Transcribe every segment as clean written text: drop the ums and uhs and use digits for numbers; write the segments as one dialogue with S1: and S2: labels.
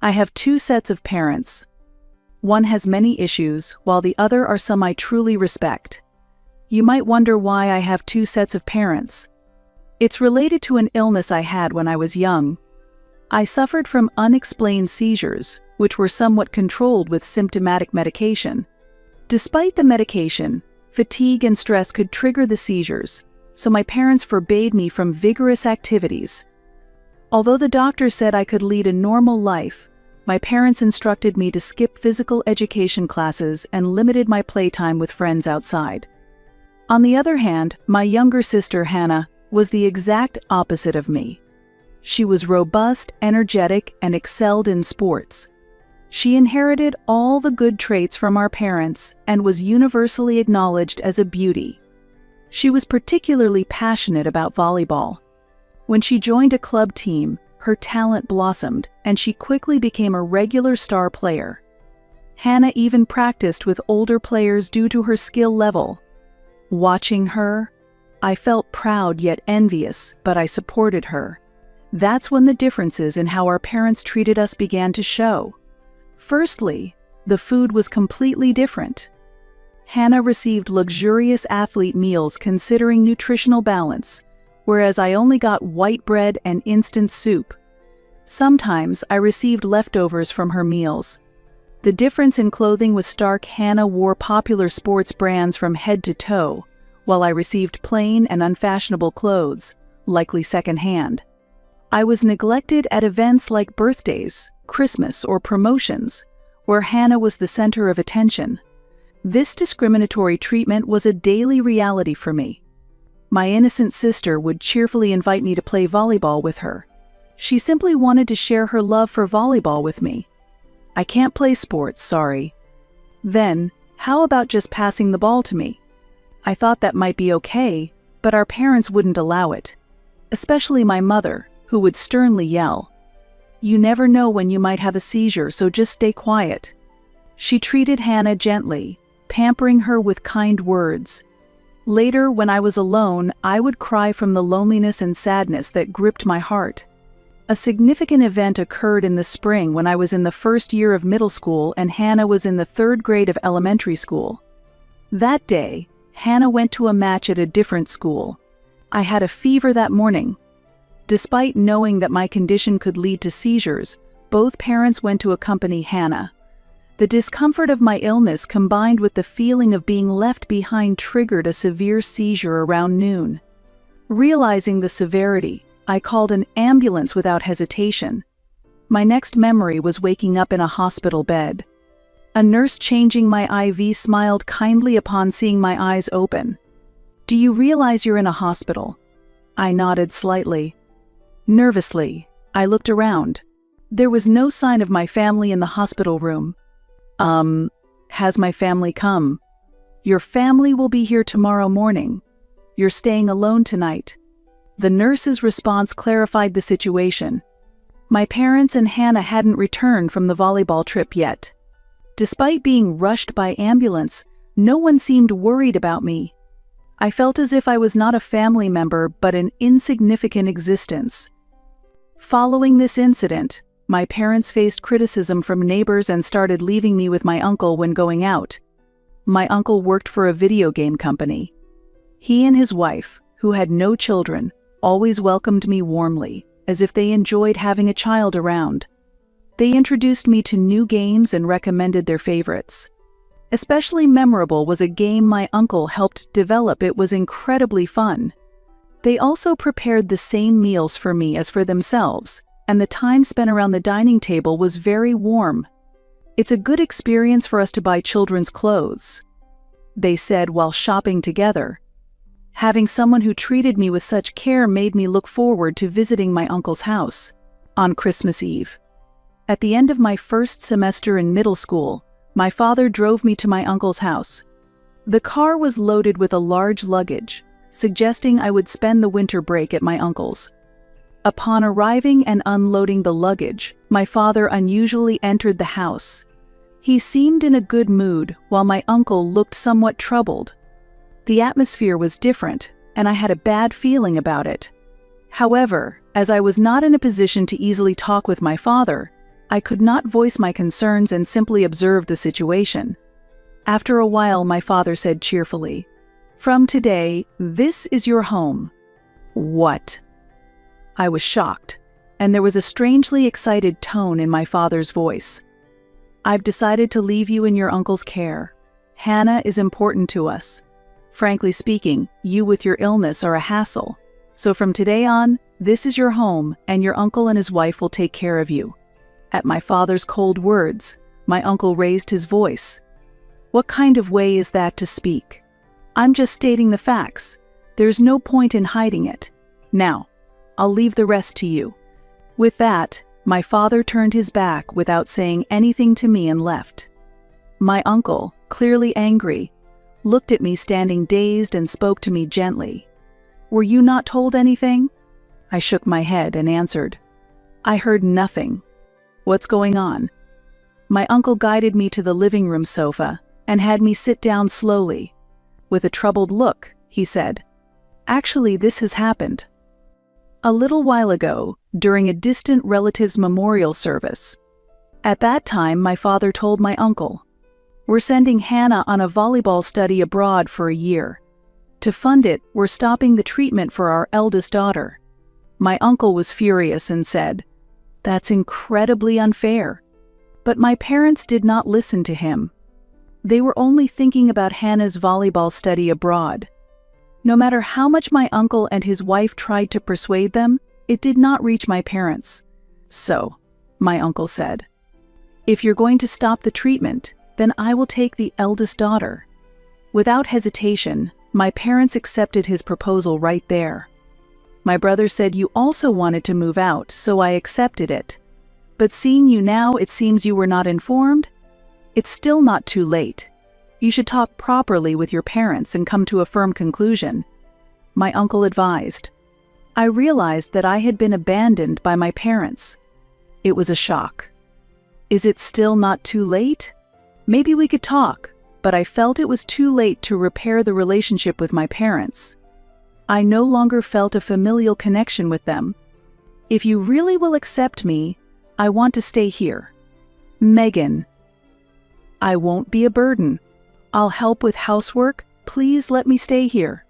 S1: I have two sets of parents. One has many issues, while the other are some I truly respect. You might wonder why I have two sets of parents. It's related to an illness I had when I was young. I suffered from unexplained seizures, which were somewhat controlled with symptomatic medication. Despite the medication, fatigue and stress could trigger the seizures, so my parents forbade me from vigorous activities. Although the doctor said I could lead a normal life, my parents instructed me to skip physical education classes and limited my playtime with friends outside. On the other hand, my younger sister Hannah was the exact opposite of me. She was robust, energetic, and excelled in sports. She inherited all the good traits from our parents and was universally acknowledged as a beauty. She was particularly passionate about volleyball. When she joined a club team, her talent blossomed, and she quickly became a regular star player. Hannah even practiced with older players due to her skill level. Watching her, I felt proud yet envious, but I supported her. That's when the differences in how our parents treated us began to show. Firstly, the food was completely different. Hannah received luxurious athlete meals considering nutritional balance, whereas I only got white bread and instant soup. Sometimes I received leftovers from her meals. The difference in clothing was stark. Hannah wore popular sports brands from head to toe, while I received plain and unfashionable clothes, likely secondhand. I was neglected at events like birthdays, Christmas, or promotions, where Hannah was the center of attention. This discriminatory treatment was a daily reality for me. My innocent sister would cheerfully invite me to play volleyball with her. She simply wanted to share her love for volleyball with me. I can't play sports, sorry. Then, how about just passing the ball to me? I thought that might be okay, but our parents wouldn't allow it. Especially my mother, who would sternly yell, "You never know when you might have a seizure, so just stay quiet." She treated Hannah gently, pampering her with kind words. Later, when I was alone, I would cry from the loneliness and sadness that gripped my heart. A significant event occurred in the spring when I was in the first year of middle school and Hannah was in the third grade of elementary school. That day, Hannah went to a match at a different school. I had a fever that morning. Despite knowing that my condition could lead to seizures, both parents went to accompany Hannah. The discomfort of my illness combined with the feeling of being left behind triggered a severe seizure around noon. Realizing the severity, I called an ambulance without hesitation. My next memory was waking up in a hospital bed. A nurse changing my IV smiled kindly upon seeing my eyes open. "Do you realize you're in a hospital?" I nodded slightly. Nervously, I looked around. There was no sign of my family in the hospital room. Has my family come?" "Your family will be here tomorrow morning. You're staying alone tonight." The nurse's response clarified the situation. My parents and Hannah hadn't returned from the volleyball trip yet. Despite being rushed by ambulance, no one seemed worried about me. I felt as if I was not a family member but an insignificant existence. Following this incident, my parents faced criticism from neighbors and started leaving me with my uncle when going out. My uncle worked for a video game company. He and his wife, who had no children, always welcomed me warmly, as if they enjoyed having a child around. They introduced me to new games and recommended their favorites. Especially memorable was a game my uncle helped develop. It was incredibly fun. They also prepared the same meals for me as for themselves, and the time spent around the dining table was very warm. "It's a good experience for us to buy children's clothes," they said while shopping together. Having someone who treated me with such care made me look forward to visiting my uncle's house on Christmas Eve. At the end of my first semester in middle school, my father drove me to my uncle's house. The car was loaded with a large luggage, suggesting I would spend the winter break at my uncle's. Upon arriving and unloading the luggage, my father unusually entered the house. He seemed in a good mood, while my uncle looked somewhat troubled. The atmosphere was different, and I had a bad feeling about it. However, as I was not in a position to easily talk with my father, I could not voice my concerns and simply observed the situation. After a while, my father said cheerfully, "From today, this is your home." What? I was shocked, and there was a strangely excited tone in my father's voice. "I've decided to leave you in your uncle's care. Hannah is important to us. Frankly speaking, you with your illness are a hassle. So from today on, this is your home, and your uncle and his wife will take care of you." At my father's cold words, my uncle raised his voice. "What kind of way is that to speak? I'm just stating the facts. There's no point in hiding it. Now, I'll leave the rest to you." With that, my father turned his back without saying anything to me and left. My uncle, clearly angry, looked at me standing dazed and spoke to me gently. "Were you not told anything?" I shook my head and answered, "I heard nothing. What's going on?" My uncle guided me to the living room sofa and had me sit down slowly. With a troubled look, he said, "Actually, this has happened. A little while ago, during a distant relative's memorial service. At that time, my father told my uncle, 'We're sending Hannah on a volleyball study abroad for a year. To fund it, we're stopping the treatment for our eldest daughter.' My uncle was furious and said, 'That's incredibly unfair.' But my parents did not listen to him. They were only thinking about Hannah's volleyball study abroad. No matter how much my uncle and his wife tried to persuade them, it did not reach my parents. So, my uncle said, 'If you're going to stop the treatment, then I will take the eldest daughter.' Without hesitation, my parents accepted his proposal right there. My brother said you also wanted to move out, so I accepted it. But seeing you now, it seems you were not informed? It's still not too late. You should talk properly with your parents and come to a firm conclusion," my uncle advised. I realized that I had been abandoned by my parents. It was a shock. Is it still not too late? Maybe we could talk, but I felt it was too late to repair the relationship with my parents. I no longer felt a familial connection with them. "If you really will accept me, I want to stay here. Megan." "I won't be a burden. I'll help with housework. Please let me stay here."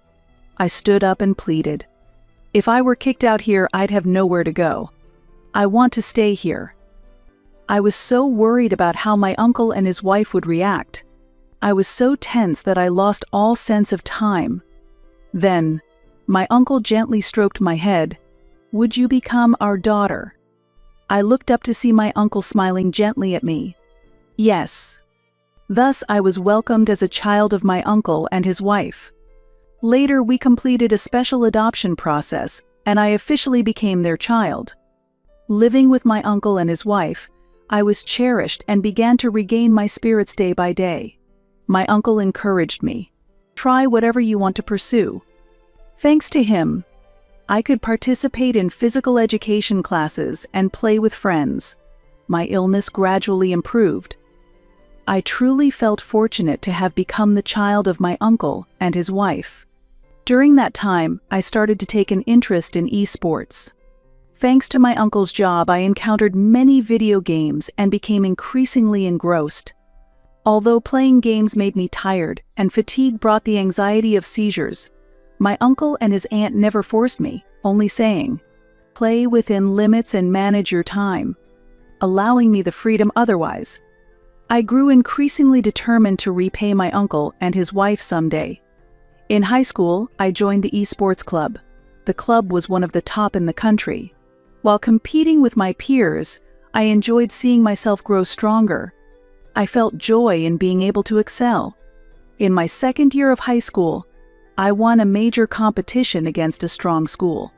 S1: I stood up and pleaded. "If I were kicked out here, I'd have nowhere to go. I want to stay here." I was so worried about how my uncle and his wife would react. I was so tense that I lost all sense of time. Then, my uncle gently stroked my head. "Would you become our daughter?" I looked up to see my uncle smiling gently at me. Yes. Thus I was welcomed as a child of my uncle and his wife. Later we completed a special adoption process, and I officially became their child. Living with my uncle and his wife, I was cherished and began to regain my spirits day by day. My uncle encouraged me. "Try whatever you want to pursue." Thanks to him, I could participate in physical education classes and play with friends. My illness gradually improved. I truly felt fortunate to have become the child of my uncle and his wife. During that time, I started to take an interest in esports. Thanks to my uncle's job, I encountered many video games and became increasingly engrossed. Although playing games made me tired and fatigue brought the anxiety of seizures, my uncle and his aunt never forced me, only saying, "Play within limits and manage your time," allowing me the freedom otherwise. I grew increasingly determined to repay my uncle and his wife someday. In high school, I joined the esports club. The club was one of the top in the country. While competing with my peers, I enjoyed seeing myself grow stronger. I felt joy in being able to excel. In my second year of high school, I won a major competition against a strong school.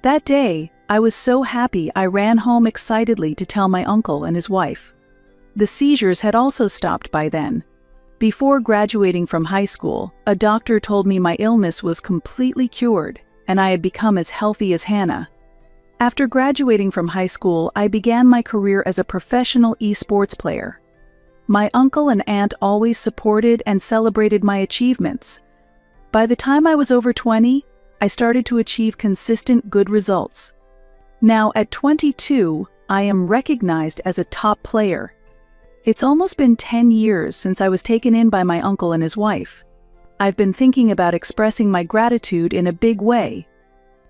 S1: That day, I was so happy I ran home excitedly to tell my uncle and his wife. The seizures had also stopped by then. Before graduating from high school, a doctor told me my illness was completely cured and I had become as healthy as Hannah. After graduating from high school, I began my career as a professional esports player. My uncle and aunt always supported and celebrated my achievements. By the time I was over 20, I started to achieve consistent good results. Now, at 22, I am recognized as a top player. It's almost been 10 years since I was taken in by my uncle and his wife. I've been thinking about expressing my gratitude in a big way.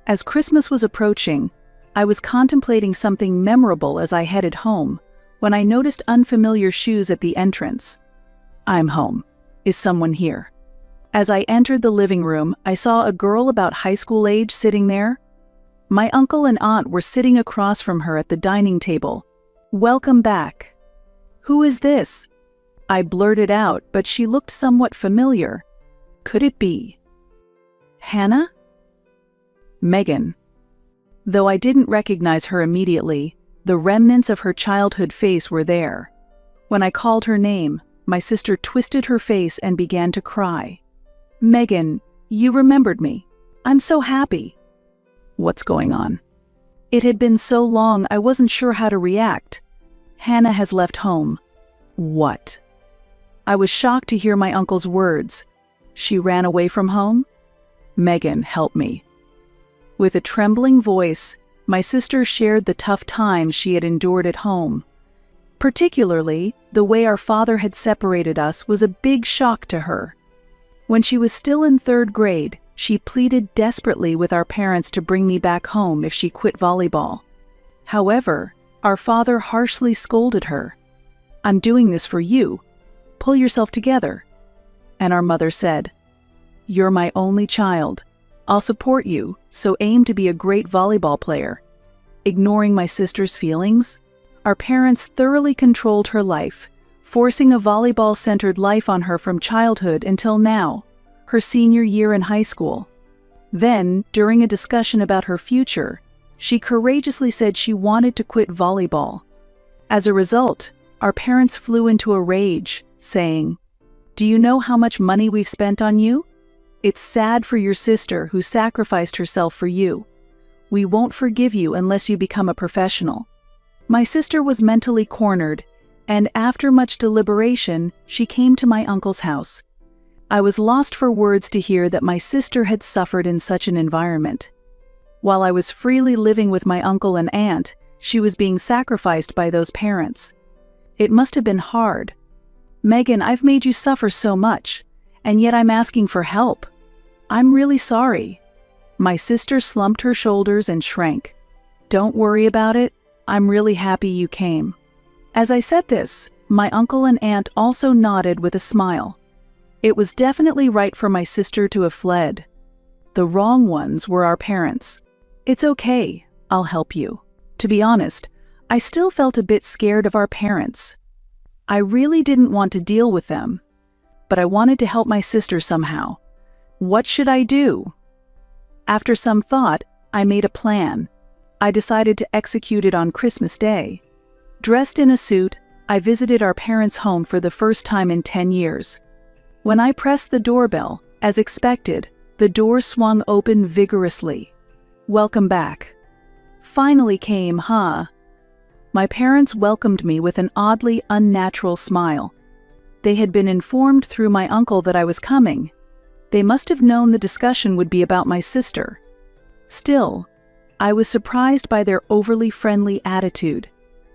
S1: As Christmas was approaching, I was contemplating something memorable as I headed home, when I noticed unfamiliar shoes at the entrance. I'm home. Is someone here? As I entered the living room, I saw a girl about high school age sitting there. My uncle and aunt were sitting across from her at the dining table. "Welcome back." "Who is this?" I blurted out, but she looked somewhat familiar. Could it be Hannah? Megan. Though I didn't recognize her immediately, the remnants of her childhood face were there. When I called her name, my sister twisted her face and began to cry. "Megan, you remembered me. I'm so happy." What's going on? It had been so long I wasn't sure how to react. Hannah has left home. What? I was shocked to hear my uncle's words. She ran away from home? Megan, help me. With a trembling voice, my sister shared the tough times she had endured at home. Particularly, the way our father had separated us was a big shock to her. When she was still in 3rd grade, she pleaded desperately with our parents to bring me back home if she quit volleyball. However, our father harshly scolded her. "I'm doing this for you. Pull yourself together." And our mother said, "You're my only child. I'll support you, so aim to be a great volleyball player." Ignoring my sister's feelings, our parents thoroughly controlled her life, forcing a volleyball-centered life on her from childhood until now, her senior year in high school. Then, during a discussion about her future, she courageously said she wanted to quit volleyball. As a result, our parents flew into a rage, saying, "Do you know how much money we've spent on you? It's sad for your sister who sacrificed herself for you. We won't forgive you unless you become a professional." My sister was mentally cornered, and after much deliberation, she came to my uncle's house. I was lost for words to hear that my sister had suffered in such an environment. While I was freely living with my uncle and aunt, she was being sacrificed by those parents. It must have been hard. "Megan, I've made you suffer so much, and yet I'm asking for help. I'm really sorry." My sister slumped her shoulders and shrank. "Don't worry about it. I'm really happy you came." As I said this, my uncle and aunt also nodded with a smile. It was definitely right for my sister to have fled. The wrong ones were our parents. "It's okay, I'll help you." To be honest, I still felt a bit scared of our parents. I really didn't want to deal with them, but I wanted to help my sister somehow. What should I do? After some thought, I made a plan. I decided to execute it on Christmas Day. Dressed in a suit, I visited our parents' home for the first time in 10 years. When I pressed the doorbell, as expected, the door swung open vigorously. "Welcome back." Finally came, huh? My parents welcomed me with an oddly unnatural smile. They had been informed through my uncle that I was coming. They must have known the discussion would be about my sister. Still, I was surprised by their overly friendly attitude.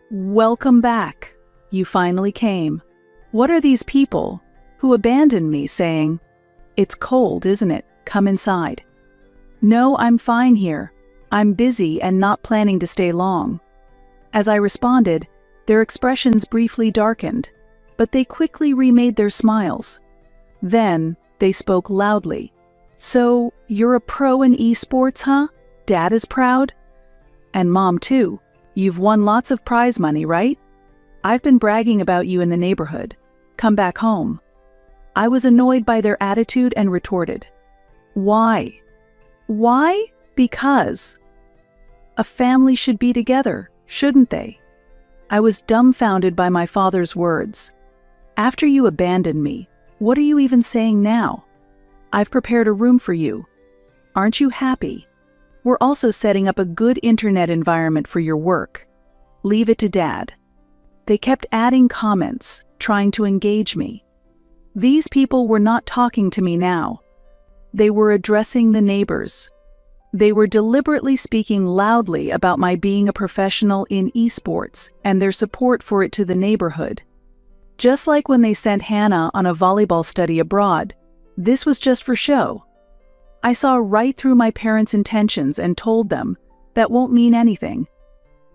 S1: "Welcome back. You finally came. What are these people who abandoned me saying? It's cold, isn't it? Come inside." "No, I'm fine here. I'm busy and not planning to stay long." As I responded, their expressions briefly darkened, but they quickly remade their smiles. Then, they spoke loudly. "So, you're a pro in esports, huh? Dad is proud? And Mom too. You've won lots of prize money, right? I've been bragging about you in the neighborhood. Come back home." I was annoyed by their attitude and retorted, "Why? Why? Because a family should be together, shouldn't they?" I was dumbfounded by my father's words. "After you abandoned me, what are you even saying now? I've prepared a room for you. Aren't you happy? We're also setting up a good internet environment for your work. Leave it to Dad." They kept adding comments, trying to engage me. These people were not talking to me now. They were addressing the neighbors. They were deliberately speaking loudly about my being a professional in esports and their support for it to the neighborhood. Just like when they sent Hannah on a volleyball study abroad, this was just for show. I saw right through my parents' intentions and told them, that won't mean anything.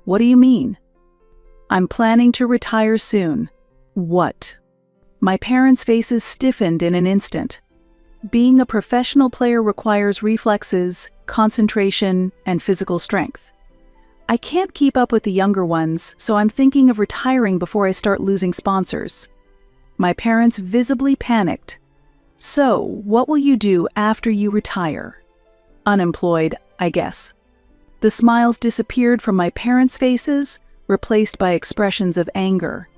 S1: What do you mean? I'm planning to retire soon. What? My parents' faces stiffened in an instant. Being a professional player requires reflexes, concentration, and physical strength. I can't keep up with the younger ones, so I'm thinking of retiring before I start losing sponsors. My parents visibly panicked. So, what will you do after you retire? Unemployed, I guess. The smiles disappeared from my parents' faces, replaced by expressions of anger.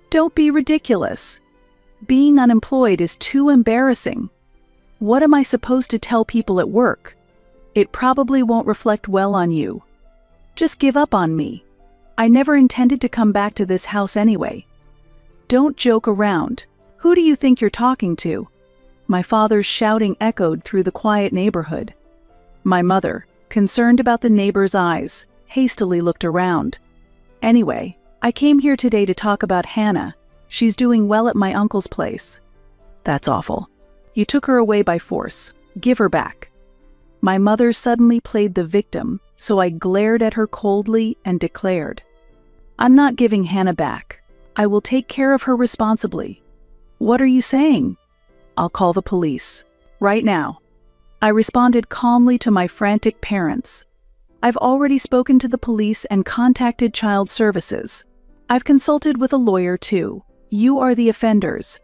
S1: Don't be ridiculous. Being unemployed is too embarrassing. What am I supposed to tell people at work? It probably won't reflect well on you. Just give up on me. I never intended to come back to this house anyway. Don't joke around. Who do you think you're talking to? My father's shouting echoed through the quiet neighborhood. My mother, concerned about the neighbor's eyes, hastily looked around. Anyway, I came here today to talk about Hannah. She's doing well at my uncle's place. That's awful. You took her away by force. Give her back. My mother suddenly played the victim, so I glared at her coldly and declared, I'm not giving Hannah back. I will take care of her responsibly. What are you saying? I'll call the police. Right now. I responded calmly to my frantic parents. I've already spoken to the police and contacted child services. I've consulted with a lawyer too. You are the offenders.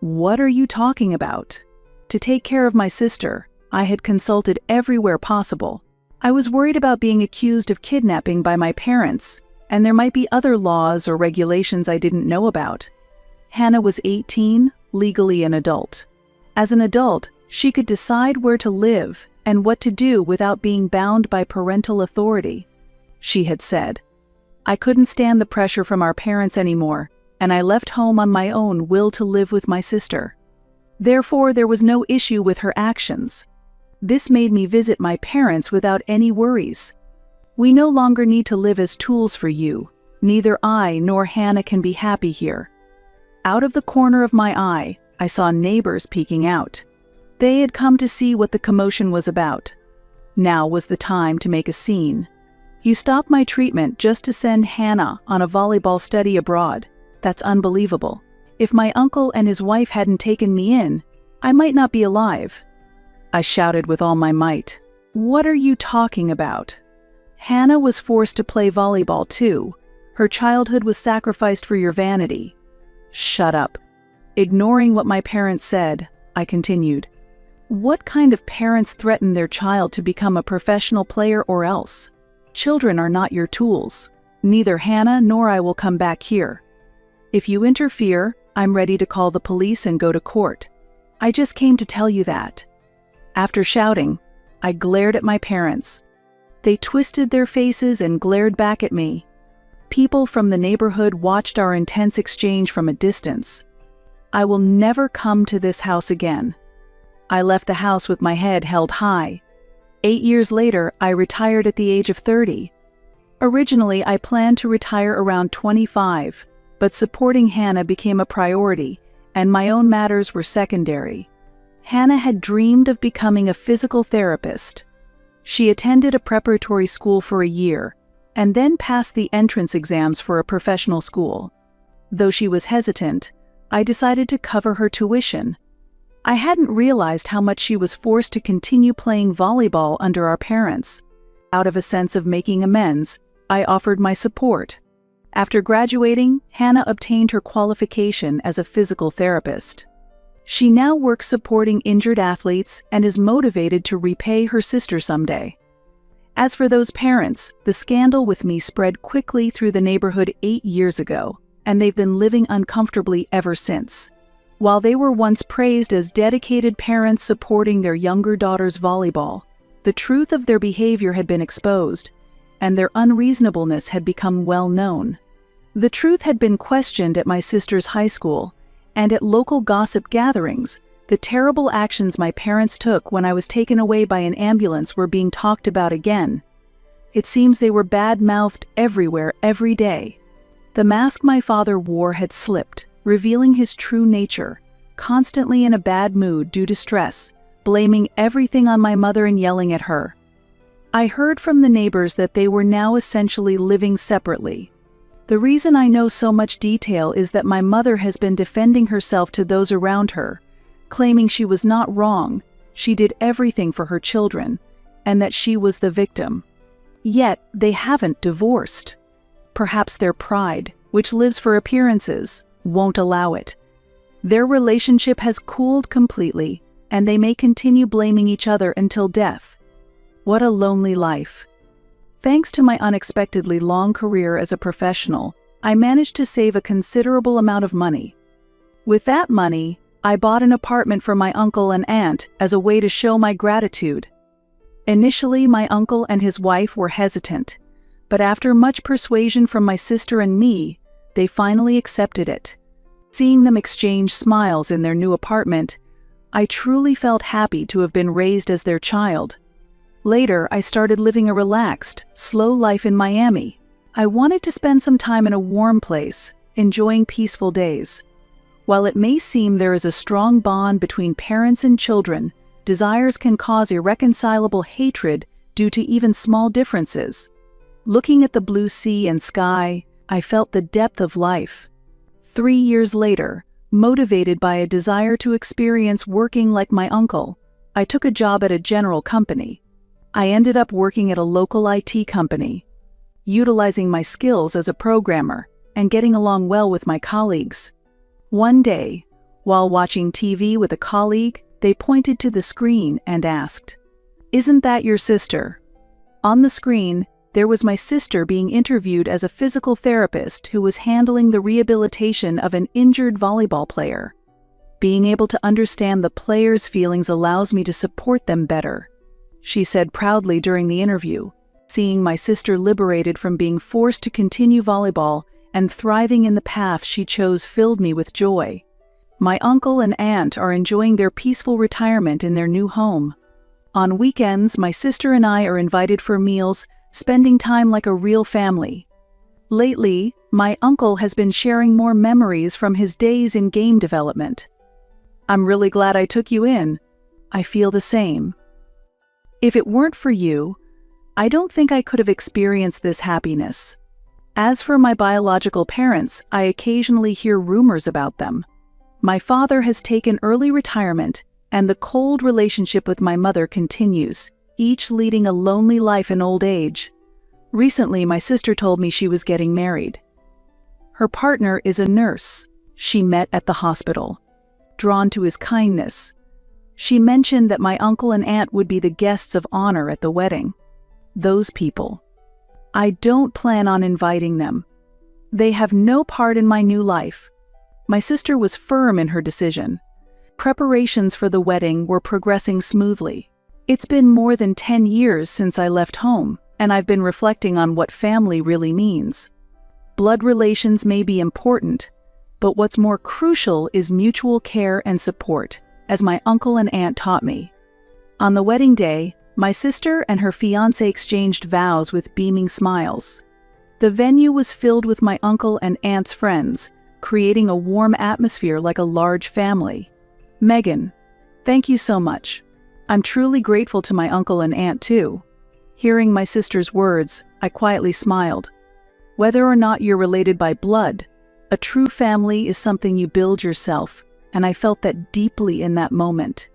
S1: What are you talking about? To take care of my sister, I had consulted everywhere possible. I was worried about being accused of kidnapping by my parents, and there might be other laws or regulations I didn't know about. Hannah was 18, legally an adult. As an adult, she could decide where to live and what to do without being bound by parental authority. She had said, I couldn't stand the pressure from our parents anymore, and I left home on my own will to live with my sister. Therefore, there was no issue with her actions. This made me visit my parents without any worries. We no longer need to live as tools for you. Neither I nor Hannah can be happy here. Out of the corner of my eye, I saw neighbors peeking out. They had come to see what the commotion was about. Now was the time to make a scene. You stopped my treatment just to send Hannah on a volleyball study abroad. That's unbelievable. If my uncle and his wife hadn't taken me in, I might not be alive. I shouted with all my might. What are you talking about? Hannah was forced to play volleyball too. Her childhood was sacrificed for your vanity. Shut up. Ignoring what my parents said, I continued. What kind of parents threaten their child to become a professional player or else? Children are not your tools. Neither Hannah nor I will come back here. If you interfere, I'm ready to call the police and go to court. I just came to tell you that. After shouting, I glared at my parents. They twisted their faces and glared back at me. People from the neighborhood watched our intense exchange from a distance. I will never come to this house again. I left the house with my head held high. 8 years later, I retired at the age of 30. Originally, I planned to retire around 25, but supporting Hannah became a priority, and my own matters were secondary. Hannah had dreamed of becoming a physical therapist. She attended a preparatory school for a year, and then passed the entrance exams for a professional school. Though she was hesitant, I decided to cover her tuition. I hadn't realized how much she was forced to continue playing volleyball under our parents. Out of a sense of making amends, I offered my support. After graduating, Hannah obtained her qualification as a physical therapist. She now works supporting injured athletes and is motivated to repay her sister someday. As for those parents, the scandal with me spread quickly through the neighborhood 8 years ago, and they've been living uncomfortably ever since. While they were once praised as dedicated parents supporting their younger daughter's volleyball, the truth of their behavior had been exposed, and their unreasonableness had become well known. The truth had been questioned at my sister's high school, and at local gossip gatherings, The terrible actions my parents took when I was taken away by an ambulance were being talked about again. It seems they were bad-mouthed everywhere every day. The mask my father wore had slipped, revealing his true nature, constantly in a bad mood due to stress, blaming everything on my mother and yelling at her. I heard from the neighbors that they were now essentially living separately. The reason I know so much detail is that my mother has been defending herself to those around her, claiming she was not wrong, she did everything for her children, and that she was the victim. Yet, they haven't divorced. Perhaps their pride, which lives for appearances, won't allow it. Their relationship has cooled completely, and they may continue blaming each other until death. What a lonely life. Thanks to my unexpectedly long career as a professional, I managed to save a considerable amount of money. With that money, I bought an apartment for my uncle and aunt as a way to show my gratitude. Initially, my uncle and his wife were hesitant, but after much persuasion from my sister and me, they finally accepted it. Seeing them exchange smiles in their new apartment, I truly felt happy to have been raised as their child. Later, I started living a relaxed, slow life in Miami. I wanted to spend some time in a warm place, enjoying peaceful days. While it may seem there is a strong bond between parents and children, desires can cause irreconcilable hatred due to even small differences. Looking at the blue sea and sky, I felt the depth of life. 3 years later, motivated by a desire to experience working like my uncle, I took a job at a general company. I ended up working at a local IT company, utilizing my skills as a programmer and getting along well with my colleagues. One day, while watching TV with a colleague, they pointed to the screen and asked, "Isn't that your sister?" On the screen, there was my sister being interviewed as a physical therapist who was handling the rehabilitation of an injured volleyball player. Being able to understand the players' feelings allows me to support them better, she said proudly during the interview. Seeing my sister liberated from being forced to continue volleyball and thriving in the path she chose filled me with joy. My uncle and aunt are enjoying their peaceful retirement in their new home. On weekends, my sister and I are invited for meals, spending time like a real family. Lately, my uncle has been sharing more memories from his days in game development. "I'm really glad I took you in. I feel the same. If it weren't for you, I don't think I could have experienced this happiness." As for my biological parents, I occasionally hear rumors about them. My father has taken early retirement, and the cold relationship with my mother continues, each leading a lonely life in old age. Recently, my sister told me she was getting married. Her partner is a nurse she met at the hospital. Drawn to his kindness, she mentioned that my uncle and aunt would be the guests of honor at the wedding. Those people. I don't plan on inviting them. They have no part in my new life. My sister was firm in her decision. Preparations for the wedding were progressing smoothly. It's been more than 10 years since I left home, and I've been reflecting on what family really means. Blood relations may be important, but what's more crucial is mutual care and support, as my uncle and aunt taught me. On the wedding day, my sister and her fiancé exchanged vows with beaming smiles. The venue was filled with my uncle and aunt's friends, creating a warm atmosphere like a large family. Megan, thank you so much. I'm truly grateful to my uncle and aunt too. Hearing my sister's words, I quietly smiled. Whether or not you're related by blood, a true family is something you build yourself, and I felt that deeply in that moment.